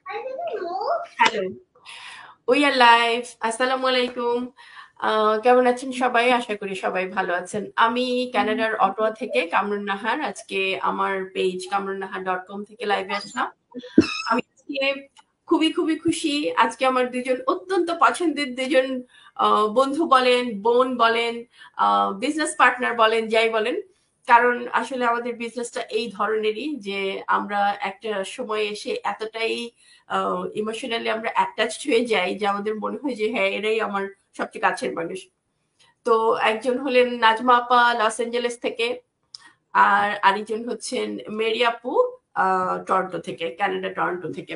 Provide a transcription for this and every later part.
Hello, we are live. আসসালামু আলাইকুম। কেমন আছেন সবাই? আশা করি সবাই ভালো আছেন। আমি কানাডার অটোয়া থেকে কামরুন নাহার। আজকে আমার পেজ kamrunnahar.com থেকে লাইভে আসলাম। আমি আজকে খুবই খুশি। আজকে আমার দুজন অত্যন্ত পছন্দের দুজন বন্ধু বলেন, বোন বলেন, বিজনেস পার্টনার বলেন, যাই বলেন। কারণ আসলে আমাদের বিজনেসটা এই ধরনেরই যে আমরা একটা সময় এসে এতটাই ইমোশনালি আমরা অ্যাটাচড হয়ে যাই যে আমাদের মনে হয় যে হ্যাঁ এরাই আমার সবচেয়ে কাছের মানুষ। তো একজন হলেন নাজমা আপা লস এঞ্জেলেস থেকে, আর আরেকজন হচ্ছেন মেরি আপু টরন্টো থেকে, কানাডা টরন্টো থেকে।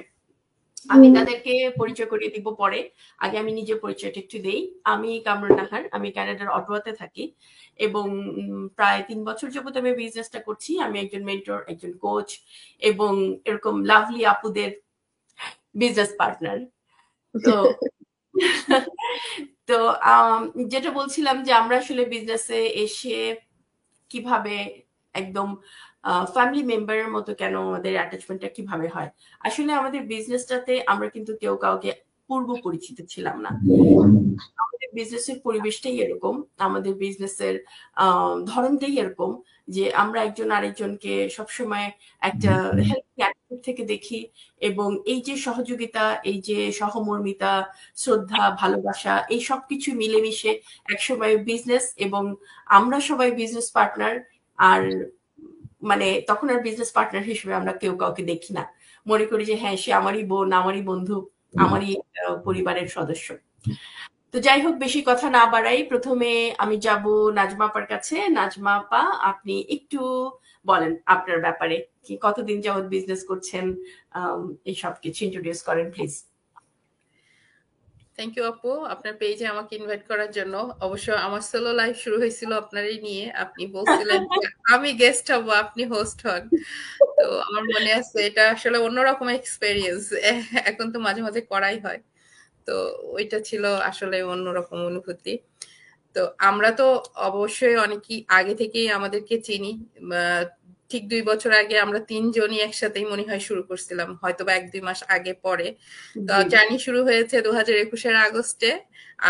আমি তাদেরকে পরিচয় করিয়ে দিব পরে। আগে আমি নিজের পরিচয়টা একটু দেই। আমি কামরুন নাহার। আমি কানাডার অটোয়াতে থাকি এবং প্রায় ৩ বছর যাবত আমি বিজনেসটা করছি। আমি একজন মেন্টর, একজন কোচ এবং এরকম লাভলি আপুদের বিজনেস পার্টনার। তো তো আম যেটা বলছিলাম যে আমরা আসলে বিজনেসে এসে কিভাবে একদম ফ্যামিলি মেম্বারের মতো কেন আমাদের অ্যাটাচমেন্টটা কিভাবে হয়। আসলে আমাদের বিজনেসটাতে আমরা কিন্তু কেউ কাউকে পূর্ব পরিচিত ছিলাম না। আমাদের বিজনেসের পরিবেশটাই এরকম, আমাদের বিজনেসের ধরনটাই এরকম যে আমরা একজন আরেকজনকে সবসময় একটা হেল্পিং অ্যাটিটিউড থেকে দেখি এবং এই যে সহযোগিতা, এই যে সহমর্মিতা, শ্রদ্ধা, ভালোবাসা এই সবকিছু মিলেমিশে একসময় বিজনেস এবং আমরা সবাই বিজনেস পার্টনার। আর মানে তখন আর বিজনেস পার্টনার হিসেবে আমরা কেউ কাউকে দেখি না, মনে করি যে হ্যাঁ সে আমারই বোন, আমারই বন্ধু, আমারই পরিবারের সদস্য। তো যাই হোক, বেশি কথা না বাড়াই, প্রথমে আমি যাব নাজমা আপার কাছে। নাজমা আপা, আপনি একটু বলেন আপনার ব্যাপারে, কি কতদিন যাবত বিজনেস করছেন, এই সব কিছু ইন্ট্রোডিউস করেন প্লিজ। থ্যাংক ইউ আপু, আপনার পেজে আমাকে ইনভাইট করার জন্য। অবশ্য আমার সোলো লাইফ শুরু হয়েছিল আপনারই নিয়ে। আপনি বলছিলেন যে আমি গেস্ট হব, আপনি হোস্ট হন। তো আমার মনে আছে এটা আসলে অন্যরকম এক্সপেরিয়েন্স। এখন তো মাঝে মাঝে করাই হয়। তো ওইটা ছিল আসলে অন্যরকম অনুভূতি। তো আমরা তো অবশ্যই অনেকেই আগে থেকেই আমাদেরকে চিনি। আহ, ঠিক ২ বছর আগে আমরা তিনজনই একসাথেই মনে হয় শুরু করছিলাম, হয়তো বা ১-২ মাস আগে পরে। তো জি। জার্নি শুরু হয়েছে ২০২১-এর আগস্টে।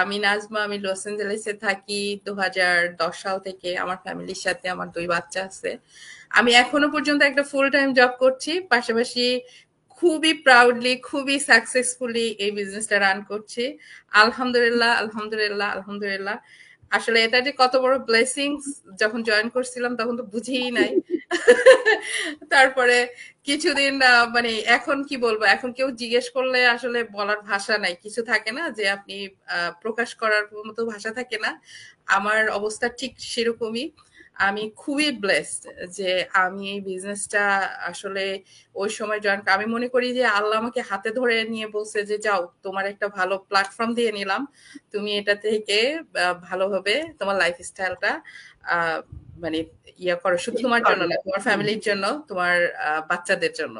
আমি নাজমা, আমি লস এঞ্জেলেসে থাকি ২০১০ সাল থেকে। আমার ফ্যামিলির সাথে আমার ২ বাচ্চা আছে। আমি এখনো পর্যন্ত একটা ফুল টাইম জব করছি, পাশাপাশি খুবই প্রাউডলি, খুবই সাকসেসফুলি এই বিজনেসটা রান করছি। আলহামদুলিল্লাহ, আলহামদুলিল্লাহ, আলহামদুলিল্লাহ। আসলে এটা যে কত বড় ব্লেসিংস, যখন জয়েন করছিলাম তখন তো বুঝিই নাই। তারপরে কিছুদিন মানে এখন কি বলবো, এখন কেউ জিজ্ঞেস করলে আসলে বলার ভাষা নাই, কিছু থাকে না যে আপনি প্রকাশ করার মতো ভাষা থাকে না। আমার অবস্থা ঠিক সেরকমই। আমি খুবই ব্লেসড যে আমি এই বিজনেসটা আসলে ওই সময় জয়েন, আমি মনে করি যে আল্লাহ আমাকে হাতে ধরে নিয়ে বলছে যে যাও, তোমার একটা ভালো প্ল্যাটফর্ম দিয়ে নিলাম, তুমি এটা থেকে ভালোভাবে তোমার লাইফস্টাইলটা আহ মানে ইয়া করো, শুধু তোমার জন্য না, তোমার ফ্যামিলির জন্য, তোমার বাচ্চাদের জন্য।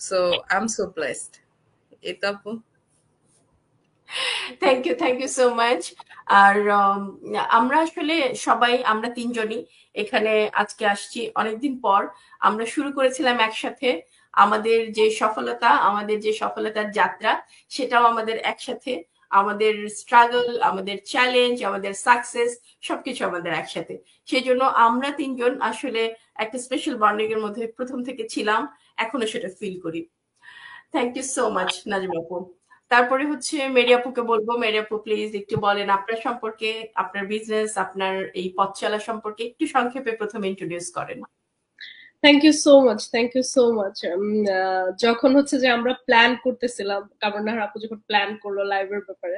So I am so blessed. এই তো আপু। Thank you so much. আর আমরা আসলে সবাই, আমরা তিনজনই এখানে আজকে আসছি অনেকদিন পর। আমরা শুরু করেছিলাম একসাথে, আমাদের যে সফলতা, আমাদের যে সফলতার যাত্রা, সেটাও আমাদের একসাথে। আমাদের স্ট্রাগল, আমাদের চ্যালেঞ্জ, আমাদের সাকসেস সবকিছু আমাদের একসাথে। সেই জন্য আমরা তিনজন আসলে একটা স্পেশাল বন্ডিং এর মধ্যে প্রথম থেকে ছিলাম, এখনো সেটা ফিল করি। Thank you so much Nazma আপু। তারপরে হচ্ছে মেরি আপুকে বলবো, মেরি আপু প্লিজ একটু বলেন আপনার সম্পর্কে, আপনার বিজনেস, আপনার এই পথ চলা সম্পর্কে একটু সংক্ষেপে প্রথমে ইন্ট্রোডিউস করেন। Thank you so much, thank you so much. যখন হচ্ছে যে আমরা প্ল্যান করতেছিলাম, কামরুন্নাহার আপু যখন প্ল্যান করলো লাইভের ব্যাপারে,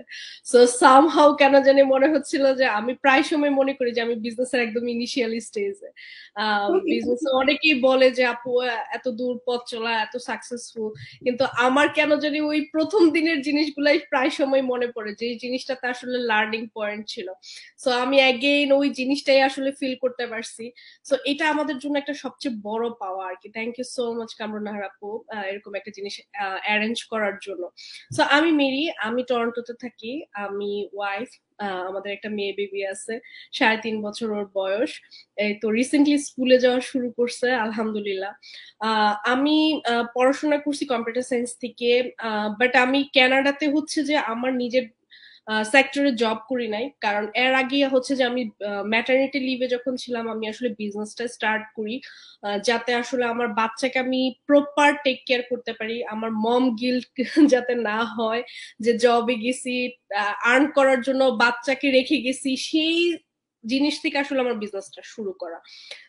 সো সামহাউ কেন জানি মনে হচ্ছিল যে আমি প্রায় সময় মনে করি যে আমি বিজনেসের একদম ইনিশিয়াল স্টেজে। বিজনেসে অনেকেই বলে যে আপু এত দূর পথ চলা, এত সাকসেসফুল, কিন্তু আমার কেন জানি ওই প্রথম দিনের জিনিসগুলাই প্রায় সময় মনে পড়ে, যে এই জিনিসটাতে আসলে লার্নিং পয়েন্ট ছিল। সো আমি অ্যাগেইন ওই জিনিসটাই আসলে ফিল করতে পারছি। সো এটা আমাদের জন্য একটা সবচেয়ে বড় পাওয়া আর কি। Thank you so much Kamrun Nahar আপু, এরকম একটা জিনিস অ্যারেঞ্জ করার জন্য। সো আমি মেরি, আমি টরন্টোতে থাকি, আমি ওয়াইফ, আমাদের একটা মেয়ে বেবি আছে, 3.5 বছর ওর বয়স। এই তো রিসেন্টলি স্কুলে যাওয়া শুরু করছে, আলহামদুলিল্লাহ। আমি পড়াশোনা করছি কম্পিউটার সায়েন্স থেকে, বাট আমি কানাডাতে হচ্ছে যে আমার নিজের সেক্টরে জব করি নাই, কারণ এর আগে হচ্ছে যে আমি ম্যাটারনিটি লিভে যখন ছিলাম আমি আসলে বিজনেসটা স্টার্ট করি, যাতে আসলে আমার বাচ্চাকে আমি প্রপার টেক কেয়ার করতে পারি, আমার মম গিল্ট যাতে না হয় যে জবে গেছি আর্ন করার জন্য বাচ্চাকে রেখে গেছি, সেই জিনিস থেকে আসলে আমার বিজনেসটা শুরু করা।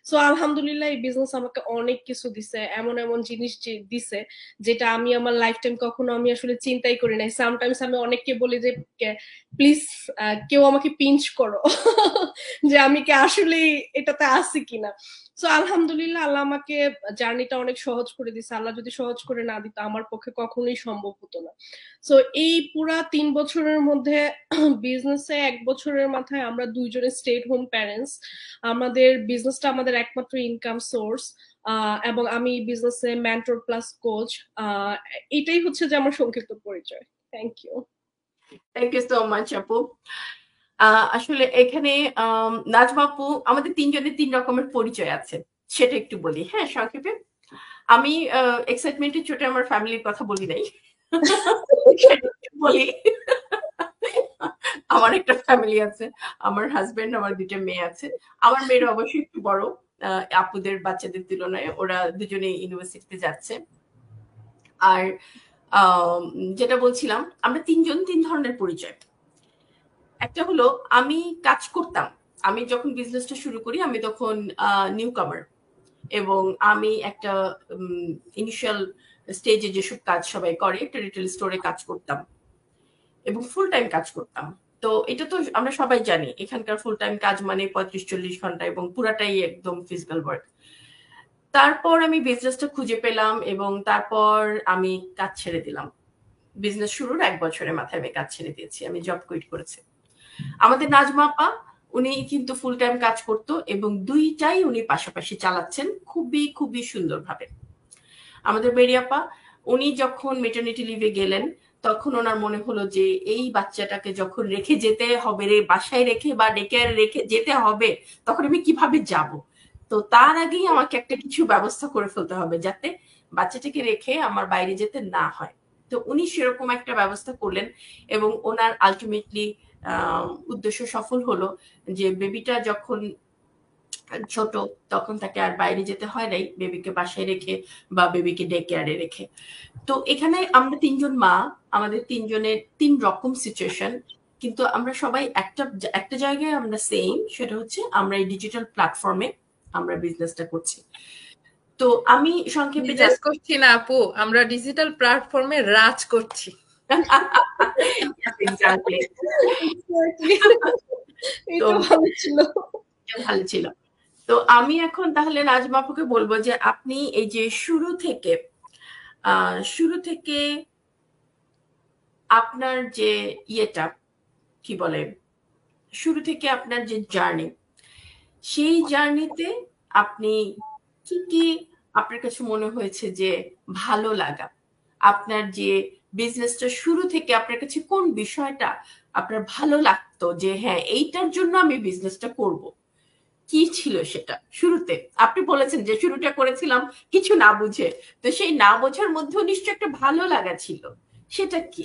সো আলহামদুলিল্লাহ এই বিজনেস আমাকে অনেক কিছু দিছে, এমন এমন জিনিস দিছে যেটা আমি আমার লাইফ টাইম কখনো আমি আসলে চিন্তাই করি নাই। সামটাইমস আমি অনেককে বলি যে প্লিজ কেউ আমাকে পিঞ্চ করো যে আমি কি আসলে এটাতে আছি কিনা। সো আলহামদুলিল্লাহ আল্লাহ আমাকে জার্নিটা অনেক সহজ করে দিছে, আল্লাহ যদি সহজ করে না দিত আমার পক্ষে কখনোই সম্ভব হতো না। সো এই পুরা 3 বছরের মধ্যে বিজনেসে 1 বছরের মাথায় আমরা দুইজনে স্টেট হোম প্যারেন্টস, আমাদের বিজনেসটা আমাদের একমাত্র ইনকাম সোর্স, এবং আমি বিজনেসে মেন্টর প্লাস কোচ। এটাই হচ্ছে যে আমার সংক্ষিপ্ত পরিচয়। Thank you. Thank you so much আপু। আসলে এখানে নাজমা আপু, আমাদের তিনজনের 3 রকমের পরিচয় আছে, সেটা একটু বলি হ্যাঁ সংক্ষেপে। আমি এক্সাইটমেন্টের চোটে আমার ফ্যামিলির কথা বলি নাই, সেটা একটু বলি। আমার একটা ফ্যামিলি আছে, আমার হাজবেন্ড, আমার 2টা মেয়ে আছে। আমার মেয়েরা অবশ্যই একটু বড় আপুদের বাচ্চাদের তুলনায়, ওরা দুজনেই ইউনিভার্সিটিতে যাচ্ছে। আর যেটা বলছিলাম, আমরা তিনজন 3 ধরনের পরিচয়। একটা হলো আমি কাজ করতাম, আমি যখন বিজনেসটা শুরু করি আমি তখন নিউ কামার, এবং আমি একটা ইনিশিয়াল স্টেজে যেসব কাজ সবাই করে একটা রিটেল স্টোরে কাজ করতাম এবং ফুল টাইম কাজ করতাম। তো এটা তো আমরা সবাই জানি এখানকার ফুল টাইম কাজ মানে 35-40 ঘন্টা এবং পুরাটাই একদম ফিজিক্যাল ওয়ার্ক। তারপর আমি বিজনেসটা খুঁজে পেলাম এবং তারপর আমি কাজ ছেড়ে দিলাম। বিজনেস শুরুর 1 বছরের মাথায় আমি কাজ ছেড়ে দিয়েছি, আমি জব কুইট করেছি। আমাদের নাজমা আপা, উনি কিন্তু ফুল টাইম কাজ করতো এবং দুইটাই উনি পাশাপাশি চালাচ্ছেন খুবই খুবই সুন্দরভাবে। আমাদের বেরিয়াপা, উনি যখন মেটার্নিটি লিভে গেলেন তখন ওনার মনে হলো যে এই বাচ্চাটাকে যখন রেখে যেতে হবে রে, বাসায় রেখে বা ডে কেয়ারে রেখে যেতে হবে, তখন আমি কিভাবে যাব। তো তার আগেই আমাকে একটা কিছু ব্যবস্থা করে ফেলতে হবে যাতে বাচ্চাটাকে রেখে আমার বাইরে যেতে না হয়। তো উনি সেরকম একটা ব্যবস্থা করলেন এবং ওনার আলটিমেটলি উদ্দেশ্য সফল হলো যে বেবিটা যখন ছোট তখন তাকে আর বাইরে যেতে হয় নাই বেবিকে বাসায় রেখে বা বেবিকে ডে কেয়ারে রেখে। তো এখানে আমরা 3জন মা, আমাদের 3জনের 3 রকম সিচুয়েশন, কিন্তু আমরা সবাই একটা একটা জায়গায় আমরা সেম, সেটা হচ্ছে আমরা এই ডিজিটাল প্ল্যাটফর্মে আমরা বিজনেসটা করছি। তো আমি সংক্ষেপে বিজনেস করছি না আপু, আমরা ডিজিটাল প্ল্যাটফর্মে রাজ করছি। এক্স্যাক্টলি। তো এটা ভালো ছিল। ভালো ছিল। তো আমি এখন তাহলে নাজমা আপুকে বলবো যে আপনি এই যে শুরু থেকে আপনার যে ইয়েটা কি বলে, শুরু থেকে আপনার যে জার্নি, সেই জার্নিতে আপনি কি কি আপনার কাছে মনে হয়েছে যে ভালো লাগা, আপনার যে বিজনেসটা শুরু থেকে আপনার কাছে কোন বিষয়টা আপনার ভালো লাগতো যে হ্যাঁ এইটার জন্য আমি বিজনেসটা করব, কি ছিল সেটা শুরুতে? আপনি বলেছেন যে শুরুটা করেছিলাম কিছু না বুঝে, তো সেই না বোঝার মধ্যেও নিশ্চয় একটা ভালো লাগা ছিল, সেটা কি?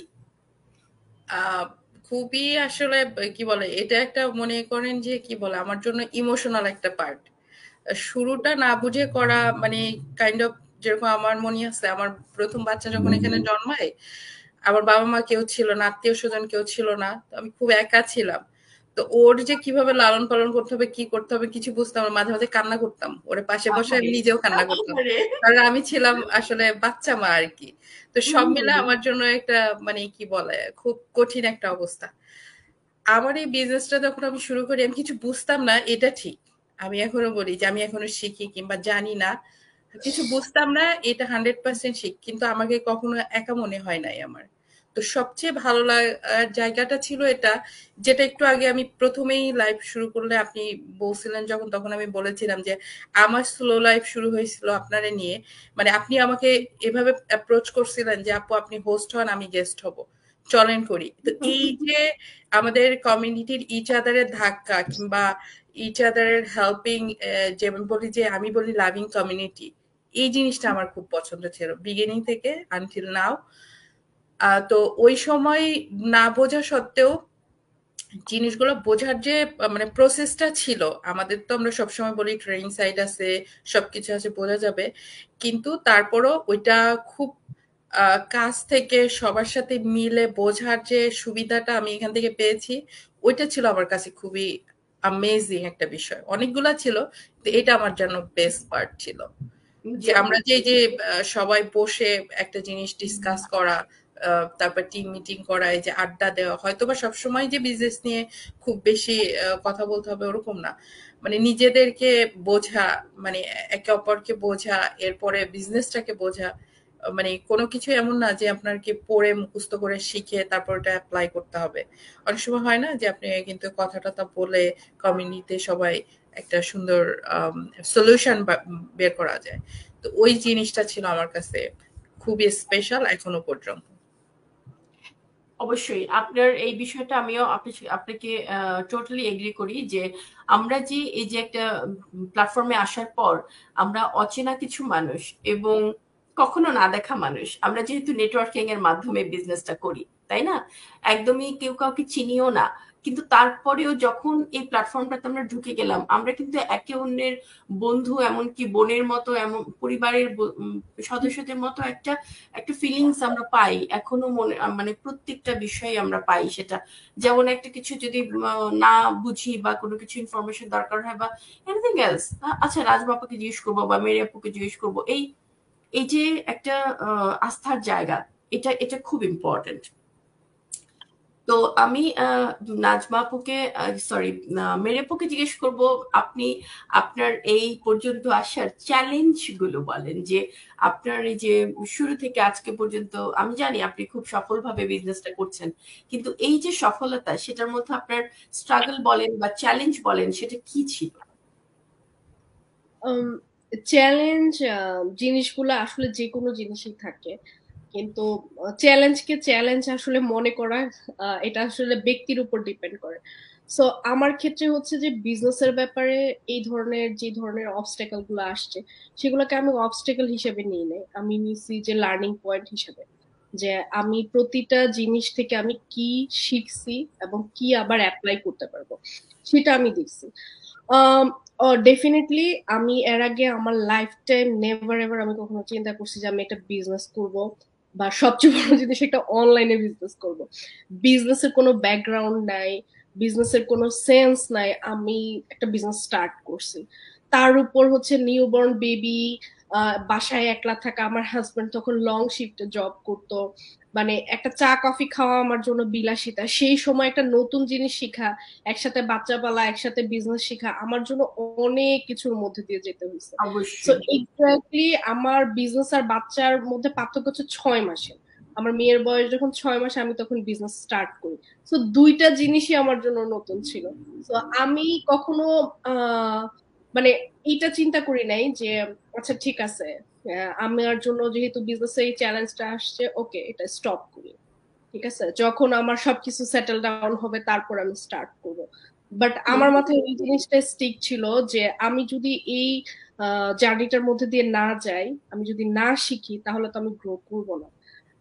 খুবই আসলে কি বলে, এটা একটা মনে করেন যে কি বলে আমার জন্য ইমোশনাল একটা পার্ট। শুরুটা না বুঝে করা মানে কাইন্ড অফ, যেরকম আমার মনে আছে আমার প্রথম বাচ্চা যখন এখানে জন্মায়, আমার বাবা মা কেউ ছিল না, আত্মীয় স্বজন কেউ ছিল না, তো আমি খুব একা ছিলাম। তো ওর যে কিভাবে লালন পালন করতে হবে কি করতে হবে কিছু বুঝতাম না, মাঝে মাঝে কান্না করতাম ওর পাশে বসে, আমি নিজেও কান্না করতাম, কারণ আমি ছিলাম আসলে বাচ্চা মা আর কি। তো সব মিলে আমার জন্য একটা মানে কি বলে খুব কঠিন একটা অবস্থা। আমার এই বিজনেসটা যখন আমি শুরু করি আমি কিছু বুঝতাম না, এটা ঠিক। আমি এখনো বলি যে আমি এখনো শিখি কিংবা জানি না, কিছু বুঝতাম না, এটা 100% শিখ, কিন্তু আমাকে কখনো একা মনে হয় নাই আমার। তো সবচেয়ে ভালো লাগার জায়গাটা ছিল এটা, যেটা একটু আগে আমি প্রথমেই লাইভ শুরু করলে আপনি বলছিলেন যখন, তখন আমি বলেছিলাম যে আমার স্লো লাইফ শুরু হয়েছিল আপনারে নিয়ে। মানে আপনি আমাকে এভাবে অ্যাপ্রোচ করছিলেন যে আপু আপনি হোস্ট হন, আমি গেস্ট হব। চলেন করি। তো এই যে আমাদের কমিউনিটির ইচ আদারের ধাক্কা কিংবা ইচ আদারের হেল্পিং, যেমন বলি যে আমি বলি লাভিং কমিউনিটি, এই জিনিসটা আমার খুব পছন্দ ছিল বিগিনিং থেকে আনটিল নাও। তো ওই সময় না বোঝা সত্ত্বেও জিনিসগুলো বোঝার যে মানে প্রসেসটা ছিল আমাদের, তো আমরা সবসময় বলি ট্রেনিং সাইট আছে, সবকিছু আছে, বোঝা যাবে, কিন্তু তারপরও ওইটা খুব কাছ থেকে সবার সাথে মিলে বোঝার যে সুবিধাটা আমি এখান থেকে পেয়েছি, ওইটা ছিল আমার কাছে খুবই অ্যামেজিং একটা বিষয়। অনেকগুলা ছিল, তো এটা আমার জন্য বেস্ট পার্ট ছিল জি যে আমরা যে অবশ্যই। যে সবাই বসে একটা জিনিস ডিসকাস করা, তারপর টিম মিটিং করা, এই যে আড্ডা দেওয়া, হয়তো বা সবসময় যে বিজনেস নিয়ে খুব বেশি কথা বলতে হবে ওরকম না, মানে নিজেদেরকে বোঝা, মানে একে অপরকে বোঝা, এরপরে বিজনেসটাকে বোঝা, মানে কোনো কিছু এমন না যে আপনাকে পড়ে মুখস্থ করে শিখে তারপর ওটা অ্যাপ্লাই করতে হবে। অনেক সময় হয় না যে আপনি কিন্তু কথা টথা বলে কমিউনিটিতে সবাই একটা সুন্দর সলিউশন বের করা যায়। তো ওই জিনিসটা ছিল আমার কাছে খুবই স্পেশাল এখনো পর্যন্ত। অবশ্যই আপনার এই বিষয়টা আমিও আপনাকে টোটালি এগ্রি করি যে আমরা যে এই যে একটা প্ল্যাটফর্মে আসার পর আমরা অচেনা কিছু মানুষ এবং কখনো না দেখা মানুষ, আমরা যেহেতু নেটওয়ার্কিং এর মাধ্যমে বিজনেসটা করি, তাই না? একদমই কেউ কাউকে চিনিও না, কিন্তু তারপরেও যখন এই প্ল্যাটফর্মটাতে আমরা ঢুকে গেলাম, আমরা কিন্তু একে অন্যের বন্ধু, এমনকি বোনের মতো, এমন পরিবারের সদস্যদের মতো একটা একটা ফিলিংস আমরা পাই এখনো মনে, মানে প্রত্যেকটা বিষয়ে আমরা পাই সেটা। যেমন একটা কিছু যদি না বুঝি বা কোনো কিছু ইনফরমেশন দরকার হয় বা এনিথিং এলস, আচ্ছা রাজমা আপুকে জিজ্ঞেস করবো বা মেরি আপুকে জিজ্ঞেস করবো, এই এই যে একটা আস্থার জায়গা, এটা এটা খুব ইম্পর্টেন্ট। তো আমি নাজমা আপুকে, সরি, মেরে আপুকে জিজ্ঞেস করব, আপনি আপনার এই পর্যন্ত আসার চ্যালেঞ্জ গুলো বলেন, যে আপনার এই যে শুরু থেকে আজকে পর্যন্ত, আমি জানি আপনি খুব সফলভাবে বিজনেসটা করছেন, কিন্তু এই যে সফলতা, সেটার মধ্যে আপনার স্ট্রাগল বলেন বা চ্যালেঞ্জ বলেন, সেটা কি ছিল? চ্যালেঞ্জ জিনিসগুলো আসলে যে কোনো জিনিসই থাকে, কিন্তু চ্যালেঞ্জকে চ্যালেঞ্জ আসলে মনে করা, এটা আসলে ব্যক্তির উপর ডিপেন্ড করে। সো আমার ক্ষেত্রে হচ্ছে যে বিজনেসের ব্যাপারে এই ধরনের যে ধরনের অবস্টেকল গুলো আসছে, সেগুলোকে আমি অবস্টেকল হিসেবে নিই নাই, আমি নিছি যে লার্নিং পয়েন্ট হিসেবে, যে আমি প্রতিটা জিনিস থেকে আমি কি শিখছি এবং কি আবার অ্যাপ্লাই করতে পারবো, সেটা আমি দেখছি। ডেফিনেটলি আমি এর আগে আমার লাইফ টাইম নেভার এভার আমি কখনো চিন্তা করছি যে আমি একটা বিজনেস করব, বা সবচেয়ে বড় জিনিস একটা অনলাইনে বিজনেস করব। বিজনেসের কোনো ব্যাকগ্রাউন্ড নাই, বিজনেসের কোনো সেন্স নাই, আমি একটা বিজনেস স্টার্ট করছি। তার উপর হচ্ছে নিউবর্ন বেবি, বাসায় একলা থাকা, আমার হাজবেন্ড তখন লং শিফটে জব করতো, মানে একটা চা কফি খাওয়া আমার জন্য বিলাসিতা, সেই সময় একটা নতুন জিনিস শিখা, একসাথে বাচ্চা পালা, একসাথে বিজনেস শেখা আমার জন্য অনেক কিছুর মধ্যে দিয়ে যেতে হয়েছে। সো অবশ্যই। এক্স্যাক্টলি আমার বিজনেস আর বাচ্চার মধ্যে পার্থক্য হচ্ছে 6 মাসের। আমার মেয়ের বয়স যখন 6 মাস, আমি তখন বিজনেস স্টার্ট করি। সো দুইটা জিনিসই আমার জন্য নতুন ছিল। তো আমি কখনো আহ মানে এইটা চিন্তা করি নাই যে আচ্ছা ঠিক আছে, আমার জন্য যেহেতু বিজনেসে এই চ্যালেঞ্জটা আসছে, ওকে এটা স্টপ করি, ঠিক আছে, যখন আমার সবকিছু সেটেল ডাউন হবে তারপর আমি স্টার্ট করব। বাট আমার মাথায় এই জিনিসটা স্টিক ছিল যে আমি যদি এই জার্নিটার মধ্যে দিয়ে না যাই, আমি যদি না শিখি, তাহলে তো আমি গ্রো করবো না।